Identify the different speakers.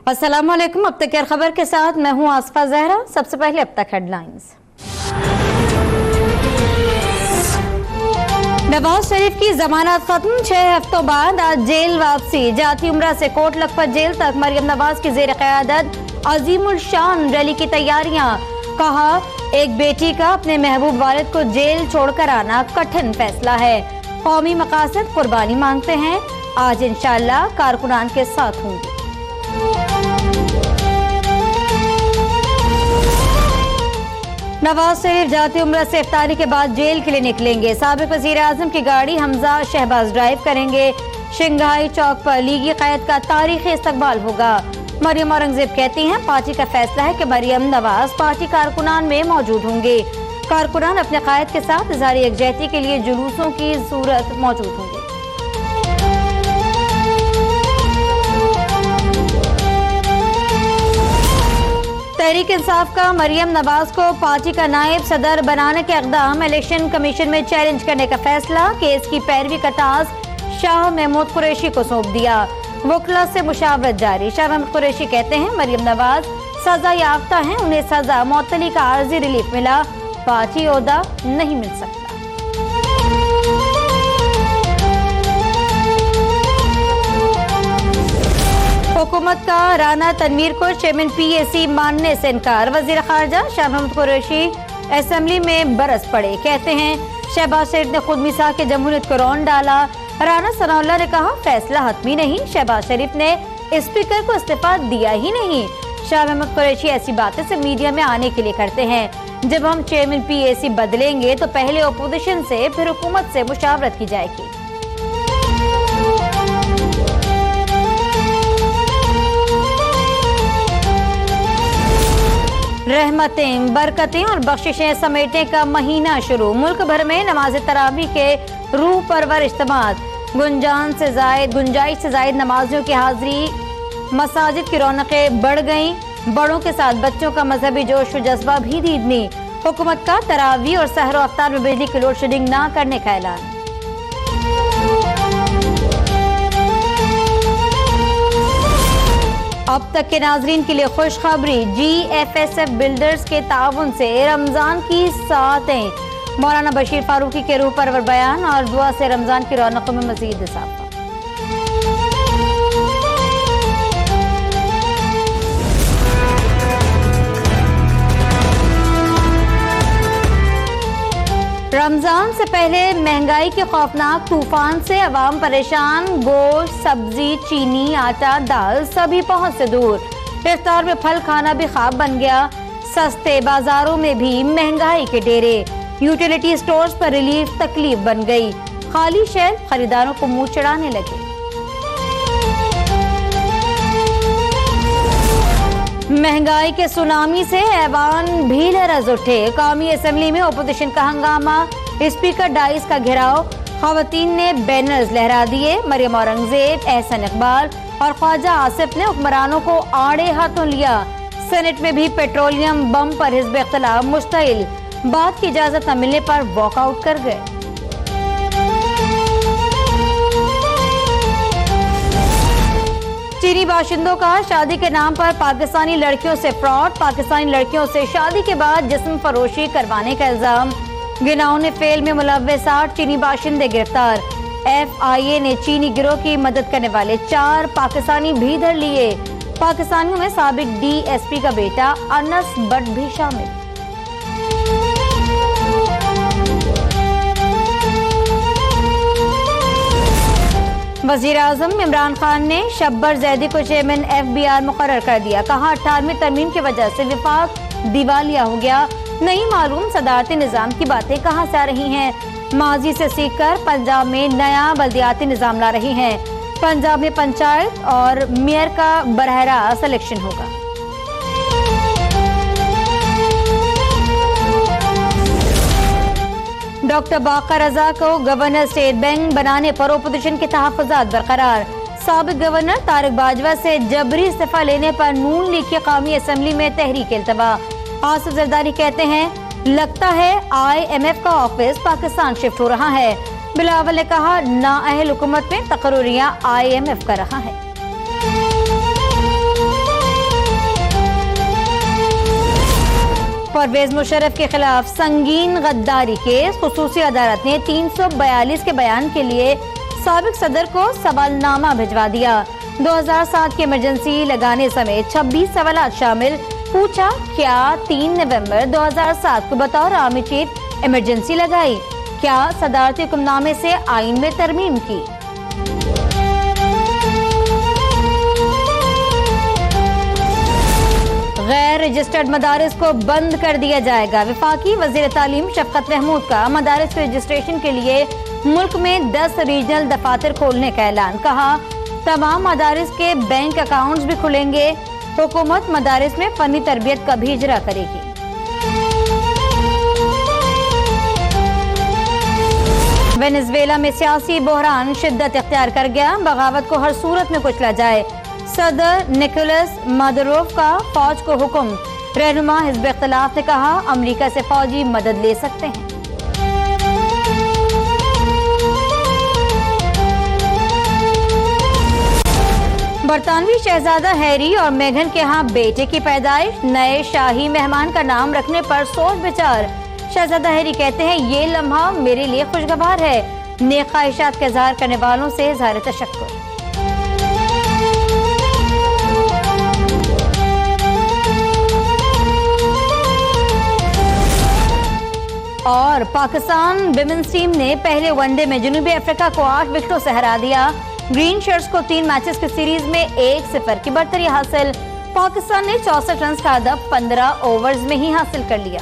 Speaker 1: अस्सलाम वालेकुम। अब तक खबर के साथ मैं हूं आसफा जहरा। सबसे पहले अब तक हेडलाइंस। नवाज शरीफ की जमानत खत्म, 6 हफ्तों बाद आज जेल वापसी। जाती उम्रा से कोट लखपत जेल तक मरियम नवाज की जेर क़यादत अजीमुल शान रैली की तैयारियां। कहा, एक बेटी का अपने महबूब वालिद को जेल छोड़कर आना कठिन फैसला है। कौमी मकासद कुर्बानी मांगते हैं, आज इंशाअल्लाह कारकुनान के साथ होंगे। नवाज शरीफ जाती उम्र से इफ्तारी के बाद जेल के लिए निकलेंगे। साबिक वजीर आजम की गाड़ी हमजा शहबाज ड्राइव करेंगे। शंघाई चौक पर लीगी क़यादत का तारीखी इस्तकबाल होगा। मरियम औरंगजेब कहती हैं, पार्टी का फैसला है कि मरियम नवाज पार्टी कारकुनान में मौजूद होंगे। कारकुनान अपने क़ायद के साथ इज़हार यकजहती के लिए जुलूसों की सूरत मौजूद होंगे। तहरीक इंसाफ का मरियम नवाज को पार्टी का नायब सदर बनाने के इक़दाम इलेक्शन कमीशन में चैलेंज करने का फैसला। केस की पैरवी का टास्क शाह महमूद कुरैशी को सौंप दिया। वकला से मुशावरत जारी। शाह महमूद कुरैशी कहते हैं, मरियम नवाज सजा याफ्ता हैं, उन्हें सजा मुअत्तली का आर्जी रिलीफ मिला, पार्टी ओहदा नहीं मिल सकता। हुकूमत का राना तनवीर को चेयरमैन PAC मानने से इनकार। वजीर खारजा शाह महमूद कुरैशी असेंबली में बरस पड़े। कहते हैं, शहबाज शरीफ ने खुद मिसा के जमहूरियत को रौन डाला। राना सनाउल्लाह ने कहा, फैसला हतमी नहीं, शहबाज शरीफ ने स्पीकर को इस्तीफा दिया ही नहीं। शाह महमूद कुरैशी ऐसी बातें से मीडिया में आने के लिए करते हैं। जब हम चेयरमैन PAC बदलेंगे तो पहले अपोजिशन से फिर हुकूमत से मुशावरत की जाएगी। रहमतें, बरकतें और बख्शिशें समेटने का महीना शुरू। मुल्क भर में नमाज तरावी के रूह परवर इज्तिमात। गुंजाइश से जायद नमाजियों की हाजिरी। मसाजिद की रौनकें बढ़ गईं। बड़ों के साथ बच्चों का मजहबी जोश व जज्बा भी दीदनी। हुकूमत का तरावी और सहर अफ्तार में बिजली की लोड शेडिंग न करने का ऐलान। अब तक के नाजरीन के लिए खुशखबरी। GFSF बिल्डर्स के ताउन से रमजान की सातें। मौलाना बशीर फारूकी के रूह परवर बयान और दुआ से रमजान की रौनकों में मजीद इजाफा। रमजान से पहले महंगाई के खौफनाक तूफान से अवाम परेशान। गोश्त, सब्जी, चीनी, आटा, दाल सभी पहुंच से दूर। इफ्तार में फल खाना भी ख्वाब बन गया। सस्ते बाजारों में भी महंगाई के डेरे। यूटिलिटी स्टोर्स पर रिलीफ तकलीफ बन गई। खाली शेल्फ खरीदारों को मुंह चढ़ाने लगे। महंगाई के सुनामी से ऐवान भी लरज उठे। कौमी असेंबली में ओपोजिशन का हंगामा। स्पीकर डाइस का घेराव। खवातीन ने बैनर्स लहरा दिए। मरियम औरंगजेब, एहसन इकबाल और ख्वाजा आसिफ ने हुक्मरानों को आड़े हाथों लिया। सेनेट में भी पेट्रोलियम बम पर हिज़्ब इख्तिलाफ मुश्तइल। बात की इजाजत न मिलने पर वॉकआउट कर गए। चीनी बाशिंदों का शादी के नाम पर पाकिस्तानी लड़कियों से फ्रॉड। पाकिस्तानी लड़कियों से शादी के बाद जिस्म फरोशी करवाने का इल्जाम। गिनाउने फेल में मुलव्वस 8 चीनी बाशिंदे गिरफ्तार। FIA ने चीनी गिरोह की मदद करने वाले 4 पाकिस्तानी भी धर लिए। पाकिस्तानियों में साबिक DSP का बेटा अनस बट भी शामिल। वजीर आजम इमरान खान ने शब्बर जैदी को चेयरमैन FBR मुकर्रर कर दिया। कहा, 18वीं तरमीम की वजह से विफाक दिवालिया हो गया। नहीं मालूम सदारती निजाम की बातें कहां से आ रही हैं। माजी से सीखकर पंजाब में नया बल्दियाती निजाम ला रही हैं। पंजाब में पंचायत और मेयर का बरह रास्त इलेक्शन होगा। डॉक्टर बाकर रजा को गवर्नर स्टेट बैंक बनाने पर ओपोजिशन के तहफ़्फ़ुज़ात बरकरार। साबिक गवर्नर तारिक बाजवा से जबरी इस्तीफा लेने पर नून लीग की कौमी असेंबली में तहरीक इल्तवा। आसिफ जरदारी कहते हैं, लगता है IMF का ऑफिस पाकिस्तान शिफ्ट हो रहा है। बिलावल ने कहा, नाअहल हुकूमत में तकरीरियां IMF कर रहा है। परवेज मुशर्रफ के खिलाफ संगीन गद्दारी केस। खुसूसी अदालत ने 342 के बयान के लिए साबिक सदर को सवालनामा भिजवा दिया। 2007 की इमरजेंसी लगाने समेत 26 सवाल शामिल। पूछा, क्या 3 नवंबर 2007 को बतौर आर्मी चीफ इमरजेंसी लगाई? क्या सदारती हुक्मनामे से आइन में तरमीम की? गैर रजिस्टर्ड मदारिस को बंद कर दिया जाएगा। वफाकी वजीर तालीम शफकत महमूद का मदारिस के रजिस्ट्रेशन के लिए मुल्क में 10 रीजनल दफातर खोलने का ऐलान। कहा, तमाम मदारिस के बैंक अकाउंट्स भी खुलेंगे। हुकूमत मदारिस में फनी तरबियत का भी इजरा करेगी। वेनेजुएला में सियासी बहरान शिद्दत इख्तियार कर गया। बगावत को हर सूरत में कुचला जाए। सदर निकोलस मादुरो का फौज को हुक्म। रहनुमा हिज़्ब इख्तिलाफ ने कहा, अमरीका से फौजी मदद ले सकते हैं। बरतानवी शहजादा हैरी और मेघन के यहाँ बेटे की पैदाइश। नए शाही मेहमान का नाम रखने पर सोच विचार। शहजादा हैरी कहते हैं, ये लम्हा मेरे लिए खुशगवार है। नेक ख्वाहिशात का इजहार करने वालों से इज़हार तशक्कुर। और पाकिस्तान विमेंस टीम ने पहले वनडे में जनूबी अफ्रीका को 8 विकेटों से हरा दिया। ग्रीन शर्ट्स को 3 मैचेस की सीरीज में 1-0 की बढ़तरी हासिल। पाकिस्तान ने 64 रन का हदफ 15 ओवर्स में ही हासिल कर लिया।